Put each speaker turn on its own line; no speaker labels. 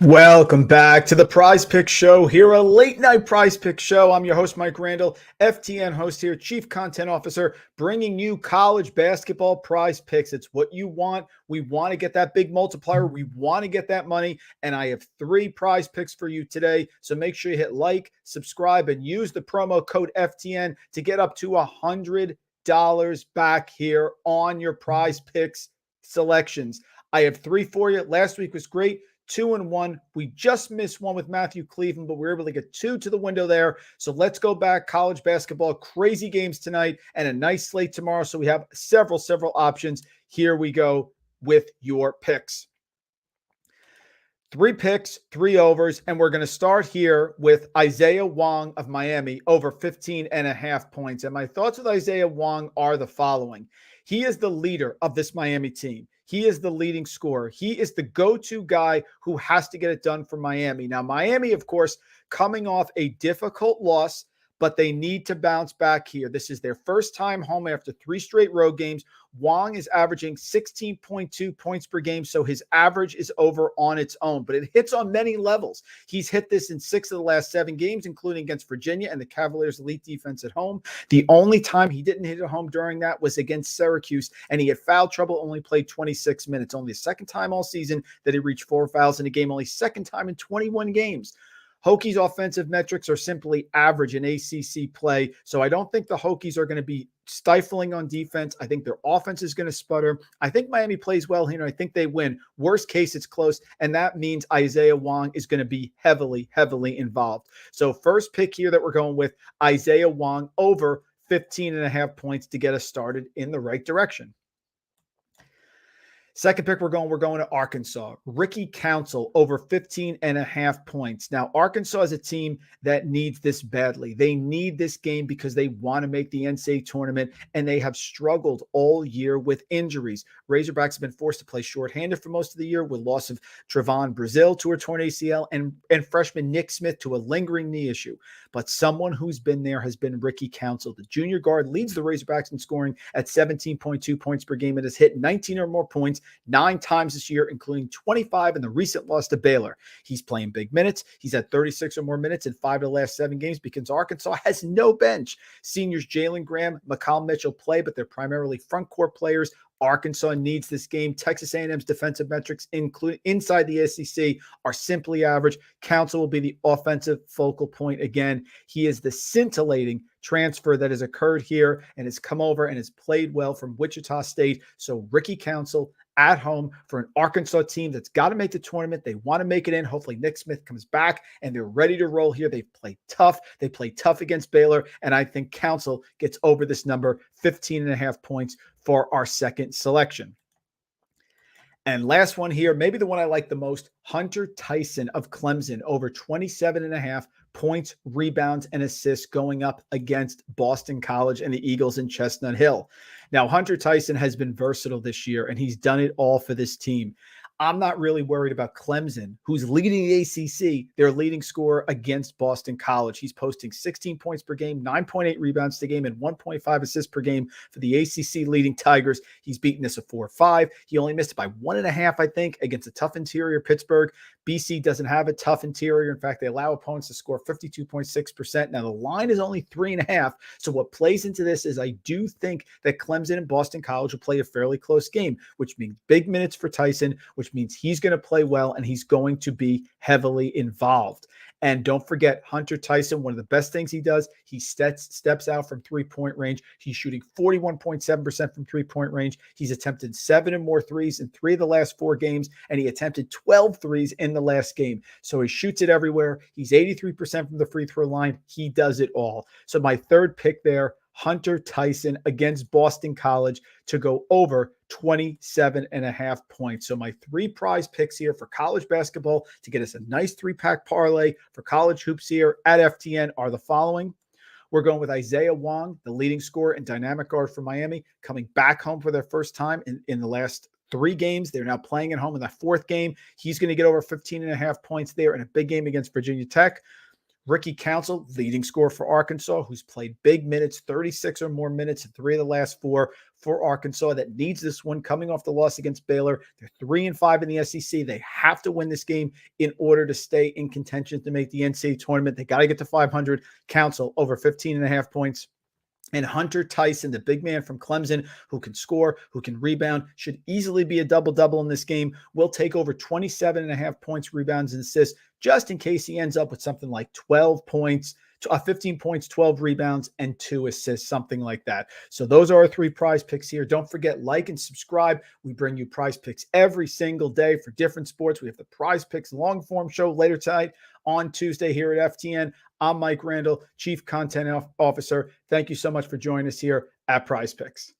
Welcome back to the PrizePicks Show. Here, a late night PrizePicks Show. I'm your host, Mike Randle, FTN host here, Chief Content Officer, bringing you college basketball prize picks. It's what you want. We want to get that big multiplier. We want to get that money. And I have 3 prize picks for you today. So make sure you hit like, subscribe, and use the promo code FTN to get up to $100 back here on your prize picks selections. I have 3 for you. Last week was great. 2 and 1. We just missed one with Matthew Cleveland, but we were able to get 2 to the window there. So let's go back. College basketball, crazy games tonight and a nice slate tomorrow. So we have several options. Here we go with your picks. 3 picks, 3 overs, and we're going to start here with Isaiah Wong of Miami over 15.5 points. And my thoughts with Isaiah Wong are the following. He is the leader of this Miami team. He is the leading scorer. He is the go-to guy who has to get it done for Miami. Now, Miami, of course, coming off a difficult loss, but they need to bounce back here. This is their first time home after 3 straight road games. Wong is averaging 16.2 points per game, so his average is over on its own, but it hits on many levels. He's hit this in 6 of the last 7 games, including against Virginia and the Cavaliers' elite defense at home. The only time he didn't hit at home during that was against Syracuse, and he had foul trouble, only played 26 minutes. Only the second time all season that he reached 4 fouls in a game, only second time in 21 games. Hokies' offensive metrics are simply average in ACC play, so I don't think the Hokies are going to be stifling on defense. I think their offense is going to sputter. I think Miami plays well here, and I think they win. Worst case, it's close, and that means Isaiah Wong is going to be heavily involved. So first pick here that we're going with, Isaiah Wong over 15.5 points to get us started in the right direction. Second pick, we're going to Arkansas. Ricky Council over 15.5 points. Now, Arkansas is a team that needs this badly. They need this game because they want to make the NCAA tournament, and they have struggled all year with injuries. Razorbacks have been forced to play shorthanded for most of the year with loss of Trevon Brazile to a torn ACL and freshman Nick Smith to a lingering knee issue. But someone who's been there has been Ricky Council. The junior guard leads the Razorbacks in scoring at 17.2 points per game and has hit 19 or more points 9 times this year, including 25 in the recent loss to Baylor. He's playing big minutes. He's had 36 or more minutes in 5 of the last 7 games because Arkansas has no bench. Seniors Jalen Graham, McCall Mitchell play, but they're primarily front court players. Arkansas needs this game. Texas A&M's defensive metrics, including inside the SEC, are simply average. Council will be the offensive focal point again. He is the scintillating transfer that has occurred here and has come over and has played well from Wichita State. So Ricky Council at home for an Arkansas team that's got to make the tournament. They want to make it in. Hopefully Nick Smith comes back and they're ready to roll here. They've played tough. They played tough against Baylor. And I think Council gets over this number, 15.5 points for our second selection. And last one here, maybe the one I like the most, Hunter Tyson of Clemson over 27.5 points, rebounds, and assists going up against Boston College and the Eagles in Chestnut Hill. Now, Hunter Tyson has been versatile this year, and he's done it all for this team. I'm not really worried about Clemson, who's leading the ACC, their leading scorer against Boston College. He's posting 16 points per game, 9.8 rebounds per game, and 1.5 assists per game for the ACC leading Tigers. He's beaten this a 4-5. He only missed it by 1.5, I think, against a tough interior Pittsburgh. BC doesn't have a tough interior. In fact, they allow opponents to score 52.6%. Now, the line is only 3.5. So what plays into this is I do think that Clemson and Boston College will play a fairly close game, which means big minutes for Tyson, which means he's going to play well and he's going to be heavily involved. And don't forget, Hunter Tyson, one of the best things he does, he steps out from 3-point range. He's shooting 41.7% from 3-point range. He's attempted 7 or more threes in 3 of the last 4 games, and he attempted 12 threes in the last game. So he shoots it everywhere. He's 83% from the free throw line. He does it all. So my third pick there, Hunter Tyson against Boston College to go over 27.5 points. So my 3 prize picks here for college basketball to get us a nice 3-pack parlay for college hoops here at FTN are the following. We're going with Isaiah Wong, the leading scorer and dynamic guard for Miami, coming back home for their first time in the last 3 games. They're now playing at home in that 4th game. He's going to get over 15.5 points there in a big game against Virginia Tech. Ricky Council, leading scorer for Arkansas, who's played big minutes, 36 or more minutes in 3 of the last 4 for Arkansas, that needs this one coming off the loss against Baylor. They're 3-5 in the SEC. They have to win this game in order to stay in contention to make the NCAA tournament. They got to get to 500. Council over 15.5 points. And Hunter Tyson, the big man from Clemson, who can score, who can rebound, should easily be a double-double in this game, will take over 27.5 points, rebounds, and assists, just in case he ends up with something like 12 points, 15 points, 12 rebounds, and 2 assists, something like that. So those are our 3 prize picks here. Don't forget, like and subscribe. We bring you prize picks every single day for different sports. We have the Prize Picks long-form show later tonight on Tuesday here at FTN. I'm Mike Randle, Chief Content Officer. Thank you so much for joining us here at PrizePicks.